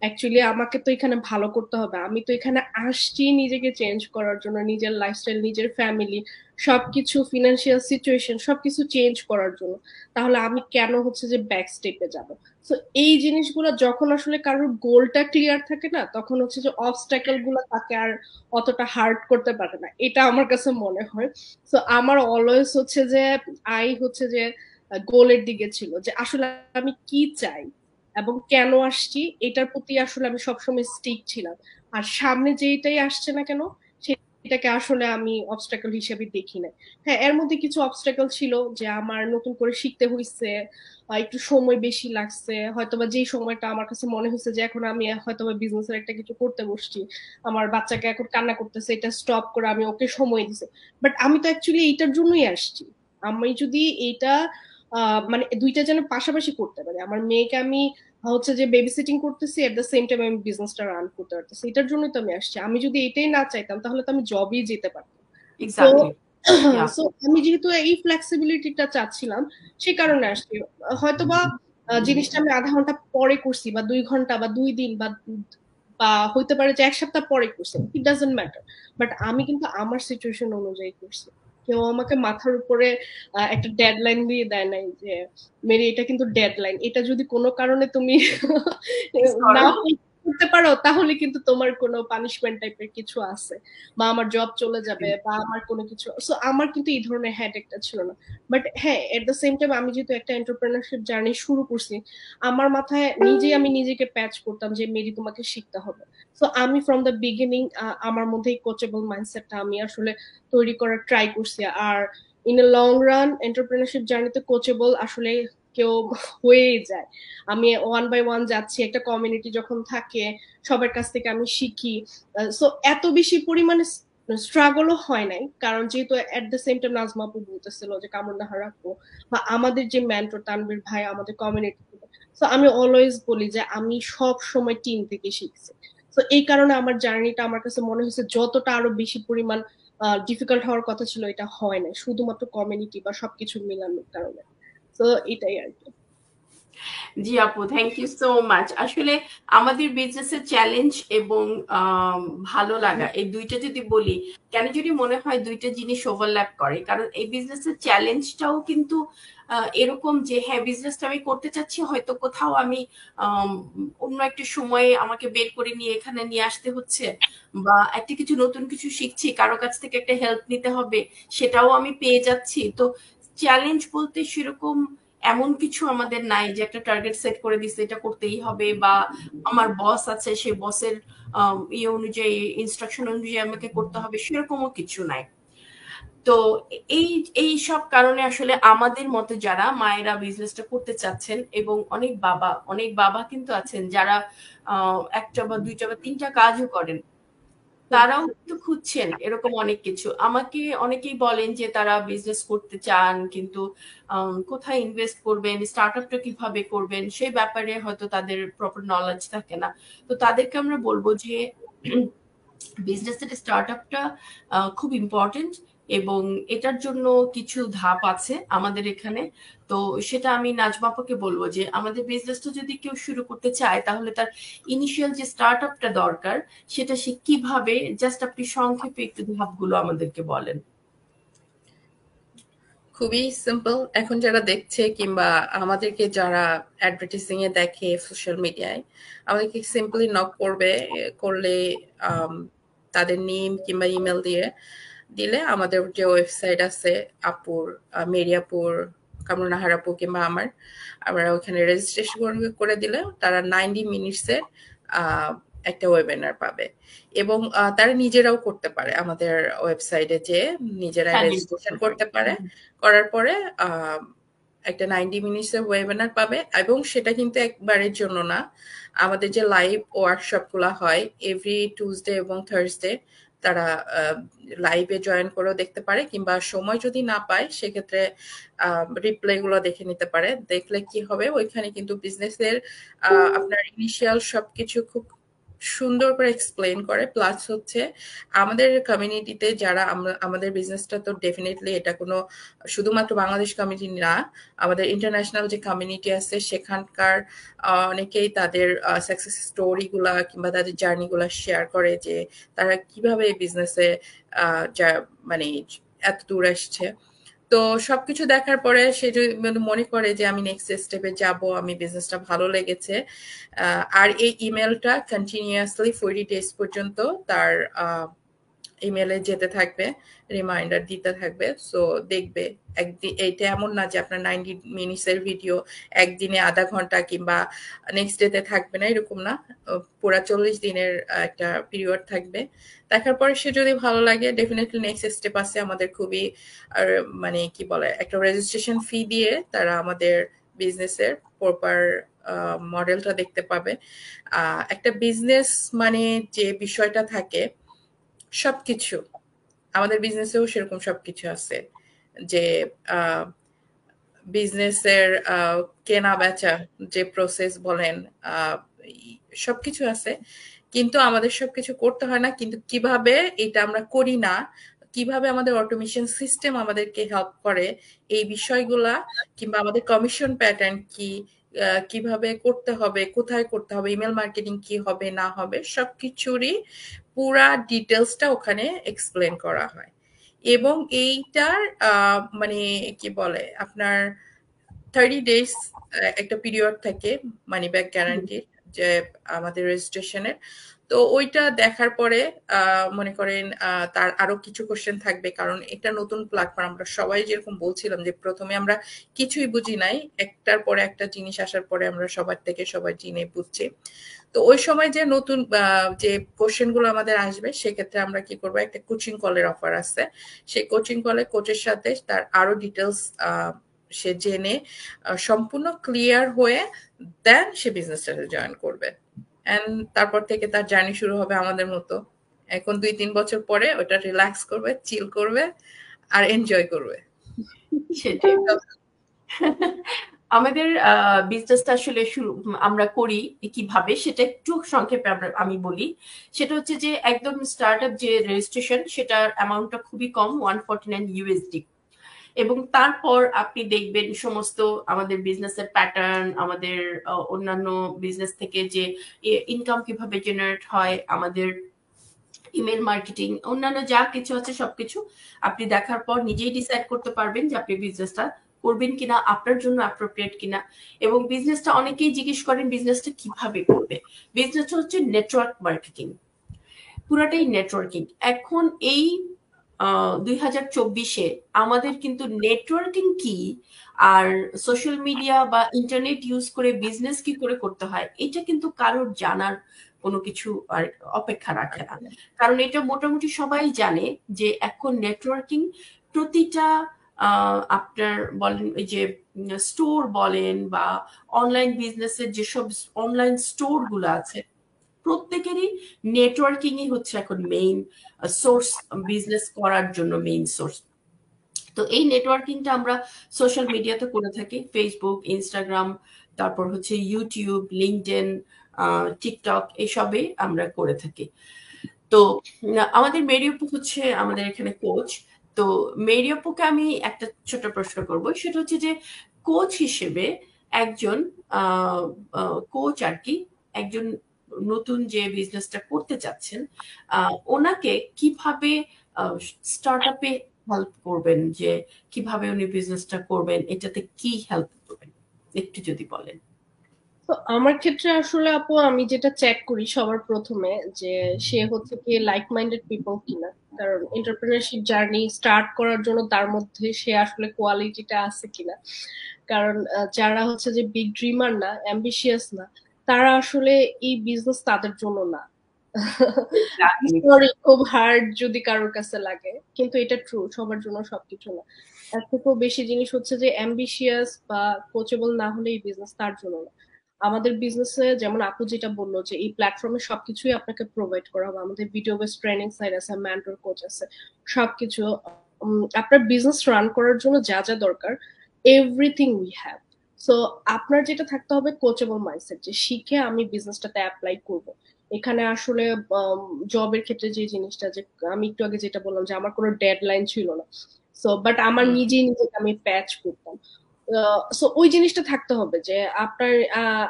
অ্যাকচুয়ালি আমাকে তো এখানে ভালো করতে হবে, আমি তো এখানে আসছি নিজেকে চেঞ্জ করার জন্য, নিজের লাইফস্টাইল, নিজের ফ্যামিলি, সবকিছু, ফিনান্সিয়াল সিচুয়েশন সবকিছু চেঞ্জ করার জন্য। তাহলে আমি কেন হচ্ছে যে ব্যাক স্টেপে যাব? তো এই জিনিসগুলো যখন আসলে কারোর গোলটা ক্লিয়ার থাকে না, তখন হচ্ছে যে অবস্টাকেল গুলো তাকে আর অতটা হার্ড করতে পারে না, এটা আমার কাছে মনে হয়। তো আমার অলওয়েজ হচ্ছে যে হচ্ছে যে গোলের দিকে ছিল, যে আসলে আমি কি চাই এবং কেন আসছি, এটার প্রতি আসলে আমি সবসময় স্টিক ছিলাম। আর সামনে যেটাই আসছে না কেন, সেটাকে আসলে আমি অবস্টাকল হিসেবে দেখি না। হ্যাঁ, এর মধ্যে কিছু অবস্টাকল ছিল, যে আমার নতুন করে শিখতে হয়েছে, একটু সময় বেশি লাগছে, হয়তোবা যেই সময়টা আমার কাছে মনে হয়েছে যে এখন আমি হয়তোবা বিজনেসের একটা কিছু করতে বসছি, আমার বাচ্চাকে এখন কান্না করতেছে, এটা স্টপ করে আমি ওকে সময় দিছি। বাট আমি তো অ্যাকচুয়ালি এইটার জন্যই আসছি। আমি যদি এইটা মানে দুইটা যেন পাশাপাশি করতে পারি, আমার মেয়েকে আমি হচ্ছে যে বেবি সিটিং করতেছি, এট দ্য সেম টাইম আমি বিজনেসটা রান করতে পারতেছি। এটার জন্যই তো আমি আসছি। আমি যদি এটাই না চাইতাম তাহলে তো আমি জবেই যেতে পারতাম। So exactly. ইয়া। সো আমি যেহেতু এই ফ্লেক্সিবিলিটিটা চাচ্ছিলাম, সেই কারণে আসছি। হয়তোবা জিনিসটা আমি আধা ঘন্টা পরে করছি, বা 2 ঘন্টা, বা 2 দিন, বা হইতে পারে যে 1 সপ্তাহ পরে করছি, ইট ডাজন্ট ম্যাটার। বাট আমি কিন্তু আমার সিচুয়েশন অনুযায়ী করছি। কেউ আমাকে মাথার উপরে একটা ডেডলাইন দিয়ে দেয় নাই যে মেরি এটা কিন্তু ডেডলাইন, এটা যদি কোনো কারণে তুমি মিস না করো। করতে পারো তাহলে কিন্তু তোমার কোনো পানিশমেন্ট টাইপের কিছু আছে, বা আমার জব চলে যাবে, বা আমার কোনো কিছু। সো আমার কিন্তু এই ধরনের হেডেকটা ছিল না। বাট হ্যাঁ, এট দ্য সেম টাইম আমি যেহেতু একটা এন্টারপ্রেনারশিপ জার্নি শুরু করছি, আমার মাথায় আমি নিজেকে প্যাচ করতাম যে মেরি তোমাকে শিখতে হবে। সো আমি ফ্রম দ্য বিগিনিং আমার মধ্যে এই কোচেবল মাইন্ডসেটটা আমি আসলে তৈরি করার ট্রাই করছি। আর in a long run entrepreneurship জার্নিতে কোচেবল আসলে কেউ হয়েই যায়। আমি ওয়ান বাই ওয়ান যাচ্ছি, একটা কমিউনিটি যখন থাকে সবার কাছ থেকে আমি শিখি। সো এত বেশি পরিমাণে স্ট্রাগলও হয় নাই, কারণ যেহেতু at the same time Nazma আপু বলতেছিল যে কামরুন্নাহার আপু বা আমাদের যে মেন্টর তানভীর ভাই আমাদের কমিউনিটি, সো আমি অলওয়েজ বলি যে আমি সব সময় টিম থেকে শিখছি। তো এই কারণে আমার জার্নিটা আমার কাছে মনে হয়েছে যতটা আরো বেশি পরিমাণ ডিফিকাল্ট হওয়ার কথা ছিল, এটা হয় না শুধুমাত্র কমিউনিটি বা সবকিছু মিলানোর কারণে। তো এটাই আর কি। জি আপু, থ্যাংক ইউ সো মাচ। আসলে আমাদের বিজনেসের চ্যালেঞ্জ এবং ভালো লাগা, এই দুইটা যদি বলি, কেন যদি মনে হয় দুইটা জিনিস ওভারল্যাপ করে, কারণ এই বিজনেসের চ্যালেঞ্জটাও কিন্তু এরকম যে হ্যাঁ বিজনেসটা আমি করতে চাচ্ছি, হয়তো কোথাও আমি আম, অন্য একটা সময়ে আমাকে বের করে নিয়ে এখানে নিয়ে আসতে হচ্ছে, বা একটা কিছু নতুন কিছু শিখছি, কারো কাছ থেকে একটা হেল্প নিতে হবে, সেটাও আমি পেয়ে যাচ্ছি। তো চ্যালেঞ্জ বলতে সেরকম এমন কিছু আমাদের নাই যে একটা টার্গেট সেট করে দিচ্ছে এটা করতেই হবে, বা আমার বস আছে সেই বসের ইয়ে অনুযায়ী, ইনস্ট্রাকশন অনুযায়ী আমাকে করতে হবে, সেরকমও কিছু নাই। তো এই এই সব কারণে আসলে আমাদের মতো যারা মায়েরা বিজনেসটা করতে চাচ্ছেন, এবং অনেক বাবা কিন্তু আছেন যারা একটা বা দুইটা বা তিনটা কাজও করেন, তারাও কিন্তু খুঁজছেন এরকম অনেক কিছু। আমাকে অনেকেই বলেন যে তারা বিজনেস করতে চান, কিন্তু কোথায় ইনভেস্ট করবেন, স্টার্টআপটা কিভাবে করবেন, সেই ব্যাপারে হয়তো তাদের প্রপার নলেজ থাকে না। তো তাদেরকে আমরা বলবো যে বিজনেসের স্টার্টআপটা খুব ইম্পর্টেন্ট, এবং এটার জন্য কিছু ধাপ আছে আমাদের এখানে। তো সেটা আমি নাজমা আপাকে বলবো যে আমাদের বিজনেসটা যদি কেউ শুরু করতে চায়, তাহলে তার ইনিশিয়াল যে স্টার্টআপটা দরকার, সেটা সে কিভাবে, জাস্ট আপনি সংক্ষেপে একটু ধাপগুলো আমাদেরকে বলেন। খুবই সিম্পল। এখন যারা দেখছে কিংবা আমাদেরকে যারা অ্যাডভার্টাইজিং এ দেখে সোশ্যাল মিডিয়ায়, আমাদেরকে সিম্পলি নক করবে। করলে আম, তাদের নেম কিংবা ইমেল দিলে আমাদের যে ওয়েবসাইট আছে আপুর, মেরি আপুর, কামরুন্নাহার আপু কিংবা আমরা ওখানে রেজিস্ট্রেশন করে দিলে তারা 90 মিনিটসের একটা ওয়েবিনার পাবে। এবং তারা নিজেরাও করতে পারে, আমাদের ওয়েবসাইটে যে নিজেরাই হ্যাঁ, রেজিস্ট্রেশন করতে পারে। করার পরে একটা 90 মিনিটসের ওয়েবিনার পাবে। এবং সেটা কিন্তু একবারের জন্য না, আমাদের যে লাইভ ওয়ার্কশপ গুলা হয় এভরি টিউসডে এবং থার্সডে, তারা লাইভে জয়েন করেও দেখতে পারে, কিংবা সময় যদি না পায় সেক্ষেত্রে রিপ্লে গুলো দেখে নিতে পারে। দেখলে কি হবে, ওইখানে কিন্তু বিজনেসের আপনার ইনিশিয়াল সবকিছু খুব সুন্দর করে এক্সপ্লেন করে। প্লাস হচ্ছে আমাদের কমিউনিটিতে যারা আমাদের বিজনেসটা তো ডেফিনেটলি এটা কোনো শুধুমাত্র বাংলাদেশ কমিউনিটি না, আমাদের ইন্টারন্যাশনাল যে কমিউনিটি আছে সেখানকার অনেকেই তাদের সাকসেস স্টোরি গুলা কিংবা তাদের জার্নি গুলা শেয়ার করে, যে তারা কিভাবে বিজনেসে যা মানে এত দূর আসছে। তো সবকিছু দেখার পরে সে যদি মনে করে যে আমি নেক্সট স্টেপে যাব, আমি বিজনেসটা ভালো লেগেছে, আর এই ইমেলটা কন্টিনিউয়াসলি 40 ডেজ পর্যন্ত তার ইমেলে যেতে থাকবে, রিমাইন্ডার দিতে থাকবে। সো দেখবে একদিন, এইটা এমন না যে আপনার 90 মিনিটসের ভিডিও একদিনে আধা ঘন্টা কিংবা নেক্সট ডেতে থাকবে না, এরকম না। পুরা 40 দিনের একটা পিরিয়ড থাকবে। দেখার পরে সে যদি ভালো লাগে, ডেফিনেটলি নেক্সট স্টেপ আছে আমাদের খুবই। আর মানে কি বলে, একটা রেজিস্ট্রেশন ফি দিয়ে তারা আমাদের বিজনেসের প্রপার মডেলটা দেখতে পাবে। একটা বিজনেস মানে যে বিষয়টা থাকে সবকিছু, আমাদের বিজনেসেও সেরকম সবকিছু আছে। যে বিজনেসের কেনা বেচা যে প্রসেস বলেন সবকিছু আছে, কিন্তু আমাদের সবকিছু করতে হয় না। কিন্তু কিভাবে এটা আমরা করি না, কিভাবে আমাদের অটোমেশন সিস্টেম আমাদেরকে হেল্প করে এই বিষয়গুলা, কিংবা আমাদের কমিশন প্যাটার্ন কি, কিভাবে করতে হবে, কোথায় করতে হবে, ইমেল মার্কেটিং কি হবে না হবে, সবকিছুরই পুরা ডিটেলসটা ওখানে এক্সপ্লেন করা হয়। এবং এইটার মানে কি বলে আপনার 30 ডেজ একটা পিরিয়ড থাকে মানি ব্যাক গ্যারান্টির, যে আমাদের রেজিস্ট্রেশনের। তো ওইটা দেখার পরে মনে করেন তার আরো কিছু কোশ্চেন থাকবে, কারণ এটা নতুন প্ল্যাটফর্ম। আমরা সবাই যেরকম বলছিলাম যে প্রথমে আমরা কিছুই বুঝি নাই, একটার পরে একটা জিনিস আসার পরে আমরা সবার থেকে সবাই চিনে বুঝছি। তো ওই সময় যে নতুন যে কোশ্চেন গুলো আমাদের আসবে, সেক্ষেত্রে আমরা কি করবো, একটা কোচিং কলের অফার আছে। সেই কোচিং কলে কোচের সাথে তার আরো ডিটেলস সে জেনে সম্পূর্ণ ক্লিয়ার হয়ে দেন সে বিজনেসটাতে জয়েন করবে। এন্ড তারপর থেকে তার জার্নি শুরু হবে আমাদের মতো। এখন 2-3 বছর পরে ওটা রিল্যাক্স করবে, চিল করবে আর এনজয় করবে। সেটাই। আমাদের বিজনেসটা আসলে শুরু আমরা করি কিভাবে সেটা একটু সংক্ষেপে আমি বলি। সেটা হচ্ছে যে একদম স্টার্টআপ যে রেজিস্ট্রেশন, সেটার অ্যামাউন্টটা খুবই কম, $149 এবং তারপর আপনি দেখবেন সমস্ত আমাদের বিজনেসের প্যাটার্ন, আমাদের অন্যান্য বিজনেস থেকে যে ইনকাম কিভাবে জেনারেট হয়, আমাদের ইমেল মার্কেটিং, অন্যান্য যা কিছু আছে সবকিছু আপনি দেখার পর নিজেই ডিসাইড করতে পারবেন যে আপনি বিজনেসটা করবেন কিনা, আপনার জন্য অ্যাপ্রোপ্রিয়েট কিনা। এবং বিজনেসটা অনেকেই জিজ্ঞেস করেন বিজনেসটা কিভাবে করবে। বিজনেসটা হচ্ছে নেটওয়ার্ক মার্কেটিং, পুরাটাই নেটওয়ার্কিং। এখন এই 2024-এ আমাদের কিন্তু নেটওয়ার্কিং কি আর সোশ্যাল মিডিয়া বা ইন্টারনেট ইউজ করে বিজনেস কি করে করতে হয়, এটা কিন্তু কারোর জানার কোনো কিছু আর অপেক্ষা রাখে না। কারণ এটা মোটামুটি সবাই জানে যে এখন নেটওয়ার্কিং প্রতিটা আপনার বলেন ওই যে স্টোর বলেন বা অনলাইন বিজনেসের যেসব অনলাইন স্টোর গুলো আছে, প্রত্যেকেরই নেটওয়ার্কিংই হচ্ছে এখন মেইন সোর্স, বিজনেস করার জন্য মেইন সোর্স। তো এই নেটওয়ার্কিংটা আমরা সোশ্যাল মিডিয়াতে করে থাকি, ফেসবুক, ইনস্টাগ্রাম, তারপর হচ্ছে ইউটিউব, লিঙ্কডইন, টিকটক, এসবে আমরা করে থাকি। তো আমাদের মেরি আপু হচ্ছে আমাদের এখানে কোচ। তো মেরি আপুকে আমি একটা ছোট প্রশ্ন করব, সেটা হচ্ছে যে কোচ হিসেবে একজন কোচ আর কি, একজন নতুন যে বিজনেসটা করতে চাচ্ছেন ওনাকে কিভাবে স্টার্ট আপে হেল্প করবেন, যে কিভাবে উনি বিজনেসটা করবেন, এটাতে কি হেল্প করবেন একটু যদি বলেন। তো আমার ক্ষেত্রে আসলে আপু আমি যেটা চেক করি সবার প্রথমে, যে সে হচ্ছে কি লাইক মাইন্ডেড পিপল কিনা। কারণ এন্টারপ্রেনারশিপ জার্নি স্টার্ট করার জন্য তার মধ্যে সে আসলে কোয়ালিটিটা আছে কিনা। কারণ যারা হচ্ছে যে বিগ ড্রিমার না, অ্যাম্বিশিয়াস না, তারা আসলে এই বিজনেস তাদের জন্য না। সরি, খুব হার্ড যদি কারোর কাছে লাগে, কিন্তু এটা ট্রু, সবার জন্য সবকিছু না। এর থেকেও বেশি জিনিস হচ্ছে যে অ্যাম্বিশিয়াস বা কোচেবল না হলে এই বিজনেস তার জন্য না। আমাদের বিজনেসে যেমন আপু যেটা বললো যে এই প্ল্যাটফর্মে সবকিছুই আপনাকে প্রোভাইড করা হবে। আমাদের ভিডিও বেস ট্রেনিং সাইট আছে, মেন্টর কোচ আছে, সবকিছু। আপনার বিজনেস রান করার জন্য যা যা দরকার এভরিথিং উই হ্যাভ। সো আপনার যেটা থাকতে হবে কোচেবল মাইন্ডসেট, যে শিখে আমি বিজনেসটাতে অ্যাপ্লাই করব। এখানে আসলে জবের ক্ষেত্রে যে জিনিসটা, যে আমি একটু আগে যেটা বললাম যে আমার কোনো ডেডলাইন ছিল না, সো বাট আমার নিজেই নিজেকে আমি প্যাচ করতাম। সো ওই জিনিসটা থাকতে হবে যে আপনার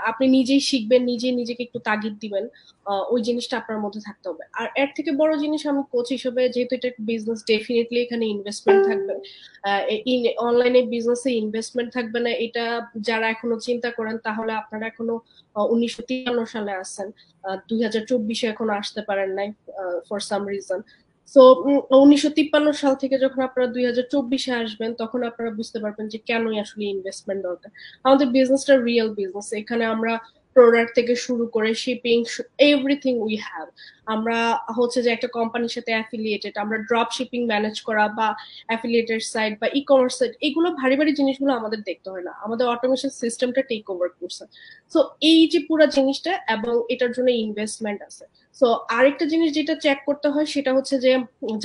আপনি নিজেই শিখবেন, নিজেই নিজেকে একটু তাগিদ দিবেন, ওই জিনিসটা আপনার মধ্যে থাকতে হবে। আর এর থেকে বড় জিনিস, আমি কোচ হিসেবে যেহেতু এটা বিজনেস, ডেফিনেটলি এখানে ইনভেস্টমেন্ট থাকবে। অনলাইনে বিজনেসে ইনভেস্টমেন্ট থাকবে না এটা যারা এখনো চিন্তা করেন, তাহলে আপনারা এখনো 1953 সালে আছেন, 2024-এ এখনো আসতে পারেন নাই ফর সাম রিজন। সো 1953 সাল থেকে যখন আপনারা 2024-এ আসবেন, তখন আপনারা বুঝতে পারবেন যে কেনই আসলে ইনভেস্টমেন্ট দরকার। আমাদের বিজনেসটা রিয়েল বিজনেস, এখানে আমরা প্রোডাক্ট থেকে শুরু করে শিপিং, এভরিথিং উই হ্যাভ। আমরা হচ্ছে যে একটা কোম্পানির সাথে অ্যাফিলিয়েটেড, আমরা ড্রপ শিপিং ম্যানেজ করা বা অ্যাফিলিয়েটেড সাইট বা ই কমার্স সাইট, এগুলো ভারী ভারী জিনিসগুলো আমাদের দেখতে হয় না, আমাদের অটোমেশন সিস্টেমটা টেক ওভার করছে। সো এই যে পুরো জিনিসটা, এবং এটার জন্য ইনভেস্টমেন্ট আছে। সো আরেকটা জিনিস যেটা চেক করতে হয় সেটা হচ্ছে যে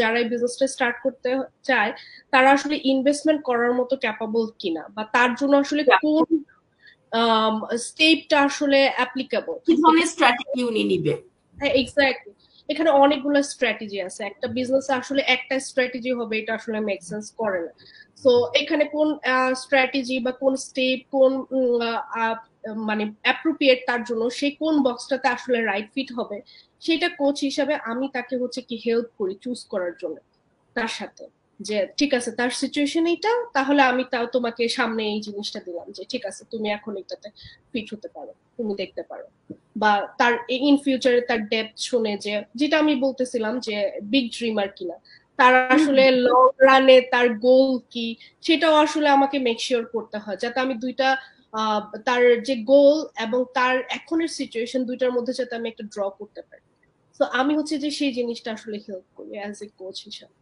যারা এই বিজনেসটা স্টার্ট করতে চায় তারা আসলে ইনভেস্টমেন্ট করার মতো ক্যাপাবল কিনা, বা তার জন্য আসলে কোন স্টেপটা আসলে অ্যাপ্লিকেবল। কি ধরনের স্ট্র্যাটেজি উনি নিবে? হ্যাঁ, এক্স্যাক্টলি। এখানে অনেকগুলো স্ট্র্যাটেজি আছে, একটা বিজনেসে আসলে একটা স্ট্র্যাটেজি হবে এটা আসলে মেক সেন্স করে না। সো এখানে কোন স্ট্র্যাটেজি বা কোন স্টেপ, কোন মানে অ্যাপ্রোপ্রিয়েট তার জন্য, সে কোন বক্সটাতে আসলে রাইট ফিট হবে, সেটা কোচ হিসাবে আমি তাকে হচ্ছে কি হেল্প করি চুজ করার জন্য তার সাথে, যে ঠিক আছে তার সিচুয়েশন এইটা, তাহলে আমি তাও তোমাকে সামনে এই জিনিসটা দিলাম যে ঠিক আছে তুমি এখন এটাতে ফিট হতে পারো, তুমি দেখতে পারো। বা তার ইন ফিউচারে তার ডেপথ শুনে, যে যেটা আমি বলতেছিলাম যে বিগ ড্রিমার কিনা, তার আসলে লং রানে তার গোল কি, সেটাও আসলে আমাকে মেক শিওর করতে হয়, যাতে আমি দুইটা তার যে গোল এবং তার এখনের সিচুয়েশন দুইটার মধ্যে যাতে আমি একটা ড্র করতে পারি। তো আমি হচ্ছে যে সেই জিনিসটা আসলে হেল্প করি অ্যাজ এ কোচ হিসাবে।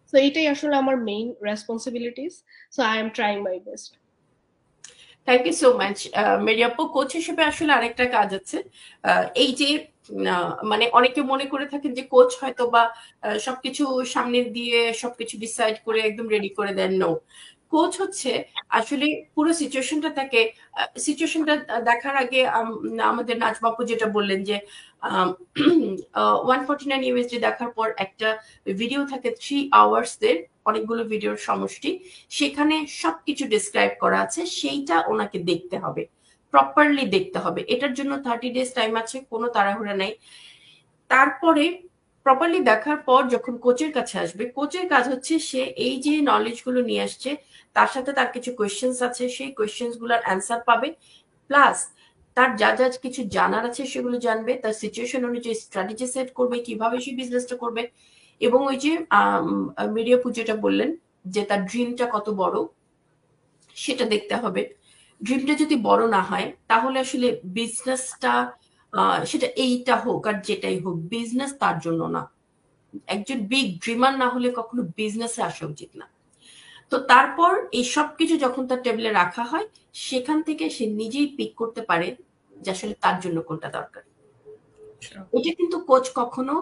সো এটাই আসলে আমার main responsibilities. So I am trying my best. Thank you so much. Mary আপু, কোচ হিসেবে আসলে আরেকটা কাজ আছে। এই যে মানে অনেকে মনে করে থাকেন যে কোচ হয়তো বা সবকিছু সামনে দিয়ে সবকিছু ডিসাইড করে একদম রেডি করে দেন। নো, কোচ হচ্ছে আসলে পুরো সিচুয়েশনটা দেখার আগে আমাদের নাজমা আপু যেটা বললেন যে 149 ইউএসডি দেখার পর একটা ভিডিও থাকে 3 আওয়ার্সের, অনেকগুলো ভিডিওর সমষ্টি, সেখানে সবকিছু ডিসক্রাইব করা আছে, সেইটা ওনাকে দেখতে হবে, প্রপারলি দেখতে হবে। এটার জন্য 30 ডেজ টাইম আছে, কোনো তাড়াহুড়া নাই। তারপরে প্রপারলি দেখার পর যখন কোচের কাছে আসবে, কোচের কাজ হচ্ছে সে এই যে নলেজ গুলো নিয়ে আসছে তার সাথে তার কিছু কোয়েশ্চেন্স আছে, সেই কোয়েশ্চেন্স গুলোর অ্যান্সার পাবে, প্লাস তার যা যা কিছু জানার আছে সেগুলো জানবে, তার সিচুয়েশন অনুযায়ী স্ট্র্যাটেজি সেট করবে কিভাবে সে বিজনেসটা করবে। এবং ওই যে মিডিয়া পুজোটা বললেন যে তার ড্রিমটা কত বড় সেটা দেখতে হবে। ড্রিমটা যদি বড় না হয় তাহলে আসলে বিজনেসটা, সেটা এইটা হোক আর যেটাই হোক, বিজনেস তার জন্য না। একজন বিগ ড্রিমার না হলে কখনো বিজনেসে আসা উচিত না। তো তারপর এই সবকিছু যখন তার টেবিলে রাখা হয়, সেখান থেকে সে নিজেই পিক করতে পারে যে আসলে তার জন্য কোনটা দরকার। এটা কিন্তু কোচ কখনো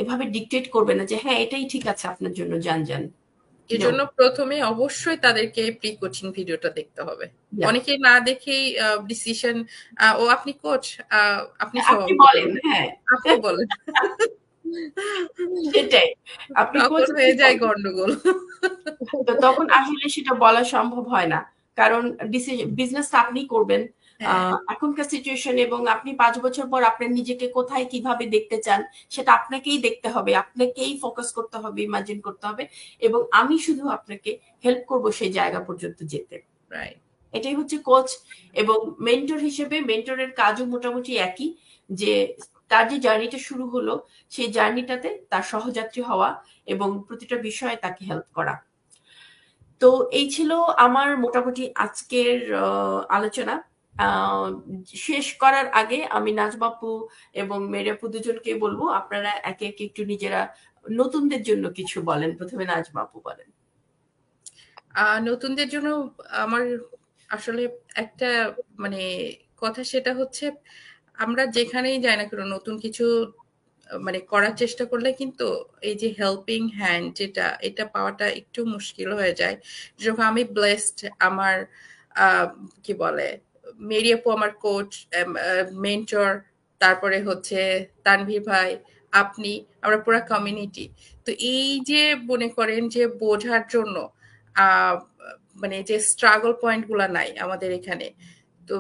এভাবে ডিকটেট করবে না যে হ্যাঁ এটাই ঠিক আছে আপনার জন্য, যান যান। এজন্য প্রথমে অবশ্যই তাদেরকে প্রি কোচিং ভিডিওটা দেখতে হবে। Yeah. অনেকে না দেখেই ডিসিশন, ও আপনি কোচ, আপনি আপনি সভাপতি, বলেন, হ্যাঁ আপনি বলেন, সেটাই। আপনি তখন কোচ হয়ে যায় গন্ডগোল। তো তখন আসলে সেটা বলা সম্ভব হয় না, কারণ বিজনেস আপনি করবেন। হ্যাঁ, এখনকার সিচুয়েশন এবং আপনি 5 বছর পর আপনার নিজেকে কোথায় কিভাবে দেখতে চান সেটা আপনাকেই দেখতে হবে, আপনাকেই ফোকাস করতে হবে, ইমাজিন করতে হবে, এবং আমি শুধু আপনাকে হেল্প করব সেই জায়গা পর্যন্ত যেতে। রাইট। এটাই হচ্ছে কোচ। এবং মেন্টর হিসেবে মেন্টরের কাজও মোটামুটি একই, যে তার যে জার্নিটা শুরু হলো সেই জার্নিটাতে তার সহযাত্রী হওয়া এবং প্রতিটা বিষয়ে তাকে হেল্প করা। তো এই ছিল আমার মোটামুটি আজকের আলোচনা। আহ, শেষ করার আগে আমি নাজবাপু এবং মেরিয়াপু দুজনকে বলবো আপনারা একে একে একটু নিজেরা নতুনদের জন্য কিছু বলেন। প্রথমে নাজবাপু বলেন। নতুনদের জন্য আমার আসলে একটা মানে কথা, সেটা হচ্ছে আমরা যেখানেই যাই না কেন নতুন কিছু মানে করার চেষ্টা করলে কিন্তু এই যে হেল্পিং হ্যান্ড যেটা, এটা পাওয়াটা একটু মুশকিল হয়ে যায়। যখন আমি ব্লেসড, আমার কি বলে, মেরি আপু আমার কোচ, মেন্টর, তারপরে হচ্ছে তানভীর ভাই, আপনি, আমরা পুরো কমিউনিটি। তো এই যে মনে করেন যে বোঝার জন্য আহ মানে যে স্ট্রাগল পয়েন্ট গুলা নাই আমাদের এখানে। তো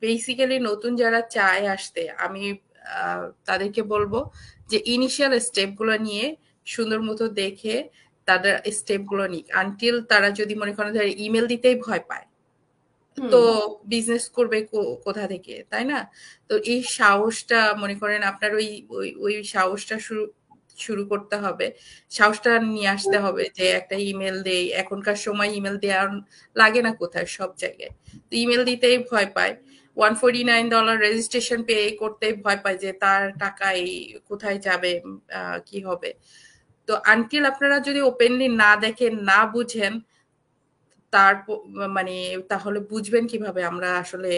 বেসিক্যালি নতুন যারা চায় আসতে, আমি তাদেরকে বলবো যে ইনিশিয়াল স্টেপ গুলো নিয়ে সুন্দর মতো দেখে তাদের স্টেপ গুলো নিক, আনটিল তারা যদি মনে করেন ইমেল দিতেই ভয় পায়, তো বিজনেস করবে কোথা থেকে, তাই না? তো এই সাহসটা মনে করেন আপনার ওই ওই ওই সাহসটা শুরু শুরু করতে হবে, সাহসটা নিয়ে আসতে হবে যে একটা ইমেল দেই। এখনকার সময় ইমেল দেওয়ার লাগে না কোথায়, সব জায়গায়। তো ইমেল দিতেই ভয় পায়, $149 রেজিস্ট্রেশন পে করতে ভয় পায় যে তার টাকাই কোথায় যাবে, কি হবে। তো আনটিল আপনারা যদি ওপেনলি না দেখেন, না বুঝেন, তার মানে তাহলে বুঝবেন কিভাবে আমরা আসলে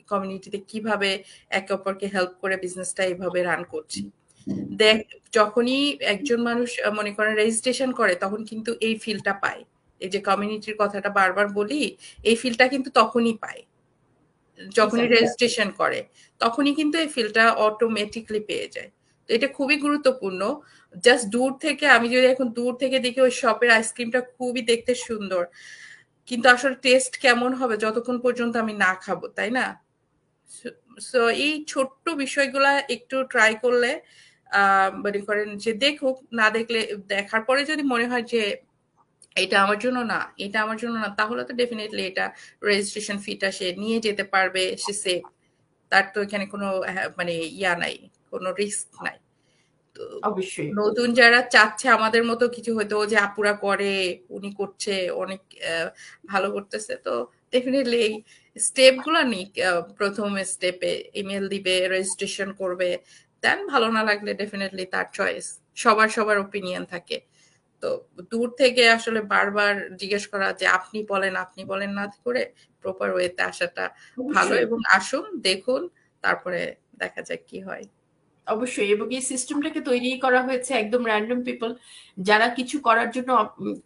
কমিউনিটিতে কিভাবে একে অপরকে হেল্প করে বিজনেসটা এইভাবে রান করছি। দেখ, যখনই একজন মানুষ মনে করেন রেজিস্ট্রেশন করে, তখন কিন্তু এই ফিলটা পায়। এই যে কমিউনিটির কথাটা বারবার বলি, এই ফিলটা কিন্তু তখনই পায় যখনই Exactly. রেজিস্ট্রেশন করে, তখনই কিন্তু এই ফিলটা অটোমেটিকলি পেয়ে যায়। তো এটা খুবই গুরুত্বপূর্ণ। জাস্ট দূর থেকে, আমি যদি এখন দূর থেকে দেখি ওই শপের আইসক্রিমটা খুবই দেখতে সুন্দর, কিন্তু আসলে টেস্ট কেমন হবে যতক্ষণ পর্যন্ত আমি না খাবো, তাই না? সো এই ছোট্ট বিষয়গুলা একটু ট্রাই করলে, মনে করেন যে দেখুক, না দেখলে, দেখার পরে যদি মনে হয় যে এটা আমার জন্য না, এটা আমার জন্য না, তাহলে তো ডেফিনেটলি এটা রেজিস্ট্রেশন ফিটা সে নিয়ে যেতে পারবে, সে সেফ। তার তো এখানে কোনো মানে ইয়া নাই, কোনো রিস্ক নাই। তো অবশ্যই। নতুন যারা চাচ্ছে আমাদের মতো কিছু, হয়তো যে আপুরা করে, উনি করছে, অনেক ভালো করতেছে, তো ডেফিনেটলি এই স্টেপ গুলা নিক। প্রথম স্টেপে ইমেল দিবে, রেজিস্ট্রেশন করবে, দেন ভালো না লাগলে ডেফিনেটলি তার চয়েস। সবার সবার ওপিনিয়ন থাকে। তো দূর থেকে আসলে বারবার জিজ্ঞেস করা যে আপনি বলেন না করে প্রপার ওয়েতে আসাটা ভালো। অবশ্যই। এবং আসুন, দেখুন, তারপরে দেখা যাক কি হয়। অবশ্যই। এবং এই সিস্টেমটাকে তৈরি করা হয়েছে একদম র্যান্ডম পিপল যারা কিছু করার জন্য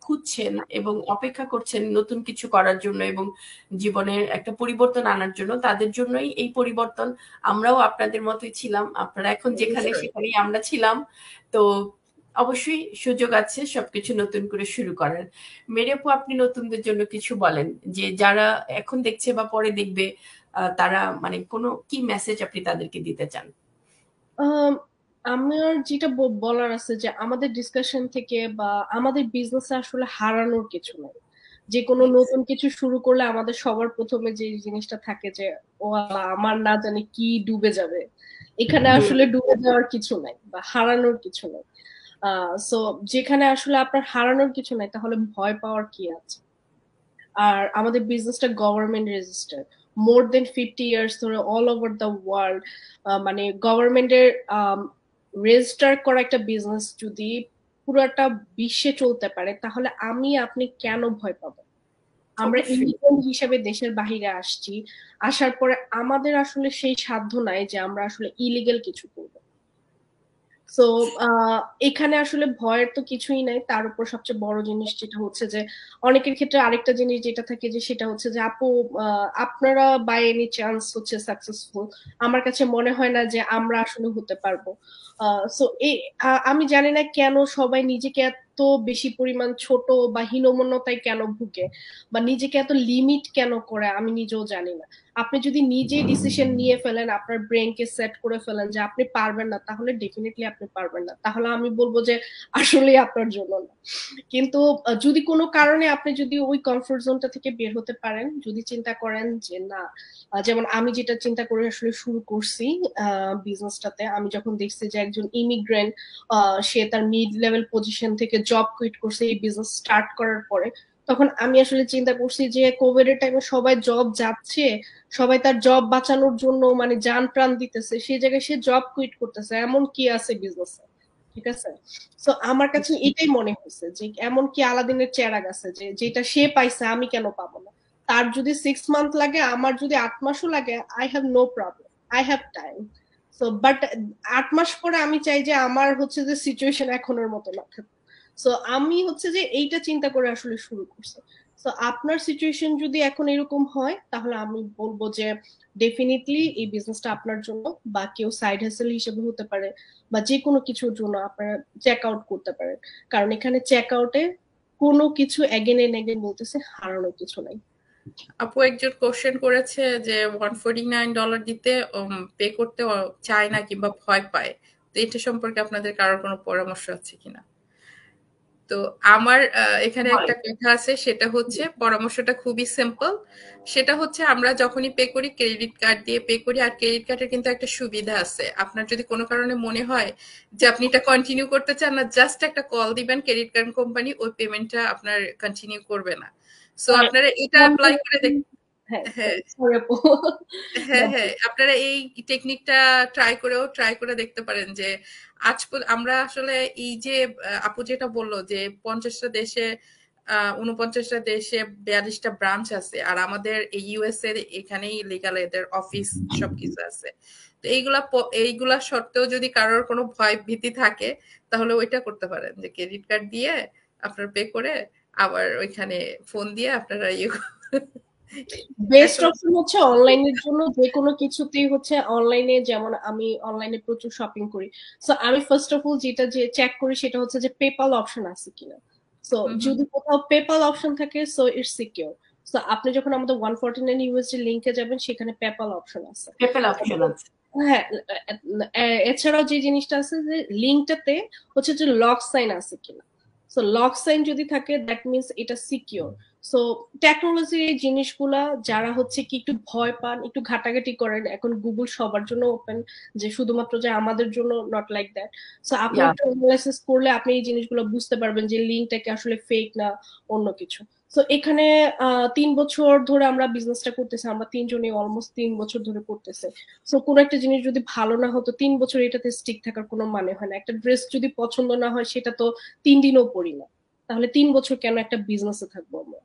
খুঁজছেন এবং অপেক্ষা করছেন নতুন কিছু করার জন্য এবং জীবনের একটা পরিবর্তন আনার জন্য। তাদের জন্যই এই পরিবর্তন। আমরাও আপনাদের মতোই ছিলাম, আপনারা এখন যেখানে অবশ্যই। সেখানেই আমরা ছিলাম। তো অবশ্যই সুযোগ আছে সবকিছু নতুন করে শুরু করার। মেরি আপু, আপনি নতুনদের জন্য কিছু বলেন, যে যারা এখন দেখছে বা পরে দেখবে, তারা মানে কোনো কি মেসেজ আপনি তাদেরকে দিতে চান? আম, আমার যেটা বলার আছে যে আমাদের ডিসকাশন থেকে বা আমাদের বিজনেসে আসলে হারানোর কিছু নাই। যে কোনো নতুন কিছু শুরু করলে আমাদের সবার প্রথমে যে জিনিসটা থাকে যে ও আল্লাহ, আমার না জানি কি ডুবে যাবে। এখানে হুম। আসলে ডুবে যাওয়ার কিছু নাই বা হারানোর কিছু নাই। সো যেখানে আসলে আপনার হারানোর কিছু নাই, তাহলে ভয় পাওয়ার কি আছে? আর আমাদের বিজনেসটা গভর্নমেন্ট রেজিস্টার্ড, মোর দেন 50 ইয়ার্স ধরে অল ওভার দ্য ওয়ার্ল্ড। মানে গভর্নমেন্টের রেজিস্টার করা একটা বিজনেস যদি পুরোটা বিশ্বে চলতে পারে, তাহলে আমি আপনি কেন ভয় পাবো? আমরা অবশ্যই। ইমিগ্রেন্ট হিসেবে দেশের বাহিরে আসছি, আসার পরে আমাদের আসলে সেই সাধ্য নাই যে আমরা আসলে ইলিগেল কিছু করবো। সো এখানে আসলে ভয়ের তো কিছুই নাই। তার উপর সবচেয়ে বড় জিনিস যেটা হচ্ছে যে অনেকের ক্ষেত্রে আরেকটা জিনিস যেটা থাকে যে সেটা হচ্ছে যে আপু, আপনারা বাই এনি চান্স হচ্ছে সাকসেসফুল, আমার কাছে মনে হয় না যে আমরা আসলে হতে পারবো। সো এই আমি জানি না কেন সবাই নিজেকে এত বেশি পরিমাণ ছোট বা হীনমন্যতায় কেন ভুগে বা নিজেকে এত লিমিট কেন করে, আমি নিজেও জানি না। আপনি যদি নিজেই ডিসিশন নিয়ে ফেলেন, আপনার ব্রেনকে সেট করে ফেলেন যে আপনি পারবেন না, তাহলে ডেফিনেটলি আপনি পারবেন না। তাহলে আমি বলবো যে আসলেই আপনার জন্য না। কিন্তু যদি কোনো কারণে আপনি যদি ওই কমফোর্ট জোনটা থেকে বের হতে পারেন, যদি চিন্তা করেন যে না, যেমন আমি যেটা চিন্তা করে আসলে শুরু করছি বিজনেসটাতে, আমি যখন দেখছি যে একজন ইমিগ্রেন্ট সে তার মিড লেভেল পজিশন থেকে জব কুইট করছে এই বিজনেস স্টার্ট করার পরে, তখন আমি আসলে চিন্তা করছি যে কোভিড এর টাইমে সবাই জব যাচ্ছে, সবাই তার জব বাঁচানোর জন্য মানে জান প্রাণ দিতেছে, সেই জায়গায় সে জব কুইট করতেছে, এমন কি আছে বিজনেসে? ঠিক আছে। তো আমার কাছে এটাই মনে হয়েছে যে এমন কি আলাদিনের চেরাগ আছে যে যেটা সে পাইছে আমি কেন পাবো না? তার যদি 6 মান্থ লাগে, আমার যদি 8 মাসও লাগে, I have no problem, I have time. So but 8 মাস পরে আমি চাই যে আমার হচ্ছে যে সিচুয়েশন এখনের মতো না থাকে। সো আমি হচ্ছে যে এইটা চিন্তা করে আসলে শুরু করছি। তো আপনার সিচুয়েশন যদি এখন এরকম হয়, তাহলে আমি বলবো যে ডেফিনেটলি এই বিজনেসটা আপনার জন্য, বা কেউ সাইড হাসেল হিসেবে হতে পারে, বা যে কোনো কিছুর জন্য আপনারা চেক আউট করতে পারেন। কারণ এখানে চেক আউটে কোনো কিছু এগেন এন্ড এগেন বলতেছে হারানোর কিছু নাই। আপু একজন কোশ্চেন করেছে যে $149 দিতে পে করতে চায় না কিংবা ভয় পায়, তো এটা সম্পর্কে আপনাদের কারোর কোনো পরামর্শ আছে কিনা? তো আমার এখানে একটা বলেন। কথা আছে, সেটা হচ্ছে পরামর্শটা খুবই সিম্পল। সেটা হচ্ছে আমরা যখনই পে করি ক্রেডিট কার্ড দিয়ে পে করি, আর ক্রেডিট কার্ডের কিন্তু একটা সুবিধা আছে, আপনার যদি কোনো কারণে মনে হয় যে আপনি এটা কন্টিনিউ করতে চান না, জাস্ট একটা কল দিবেন, ক্রেডিট কার্ড কোম্পানি ওই পেমেন্টটা আপনার কন্টিনিউ করবে না। সো আপনারা এটা অ্যাপ্লাই করে দেখ। হ্যাঁ, হ্যাঁ সরি আপু। হ্যাঁ হ্যাঁ আপনারা এই টেকনিকটা ট্রাই করে দেখতে পারেন যে আমরা আসলে এই যে আপু যেটা বললো যে 50টা দেশে 49টা দেশে 42টা ব্রাঞ্চ আছে আর আমাদের এই ইউএসএ এখানেই লিগাল এদের অফিস সবকিছু আছে। তো এইগুলা সত্ত্বেও যদি কারোর কোনো ভয় ভীতি থাকে তাহলে ওইটা করতে পারেন যে ক্রেডিট কার্ড দিয়ে আপনার পে করে আবার ওইখানে ফোন দিয়ে আপনারা বেস্ট এখন অপশন হচ্ছে অনলাইনের জন্য যে কোনো কিছুতেই হচ্ছে অনলাইনে, যেমন আমি অনলাইনে প্রচুর শপিং করি। সো আমি ফার্স্ট অফ অল যেটা যে চেক করি সেটা হচ্ছে যে পেপাল অপশন আছে কিনা। সো হুম হুম যদি কোথাও পেপাল অপশন থাকে সো ইটস সিকিউর। সো আপনি যখন আমাদের 149 ইউএসডি লিংকে যাবেন সেখানে পেপাল অপশন আছে। পেপ্যাল অপশন আছে। হ্যাঁ, এছাড়াও যে জিনিসটা আছে যে লিঙ্কটাতে হচ্ছে যে লক সাইন আছে কিনা। সো লক সাইন যদি থাকে দ্যাট মিনস এটা সিকিউর। সো টেকনোলজির এই জিনিসগুলা যারা হচ্ছে কি একটু ভয় পান, একটু ঘাটাঘাটি করেন, এখন গুগল সবার জন্য ওপেন, যে শুধুমাত্র যে আমাদের জন্য নট লাইক দ্যাট। সো আপনি ইয়া একটু অ্যানালাইসিস করলে আপনি এই জিনিসগুলো বুঝতে পারবেন যে লিঙ্কটা কি আসলে ফেক না অন্য কিছু। সো এখানে 3 বছর ধরে আমরা বিজনেসটা করতেছি, আমরা তিনজনই অলমোস্ট 3 বছর ধরে করতেছে। সো কোনো একটা জিনিস যদি ভালো না হতো 3 বছর এটাতে স্টিক থাকার কোনো মানে হয় না। একটা ড্রেস যদি পছন্দ না হয় সেটা তো 3 দিনও পরি না, তাহলে 3 বছর কেন একটা বিজনেসে থাকবো আমরা?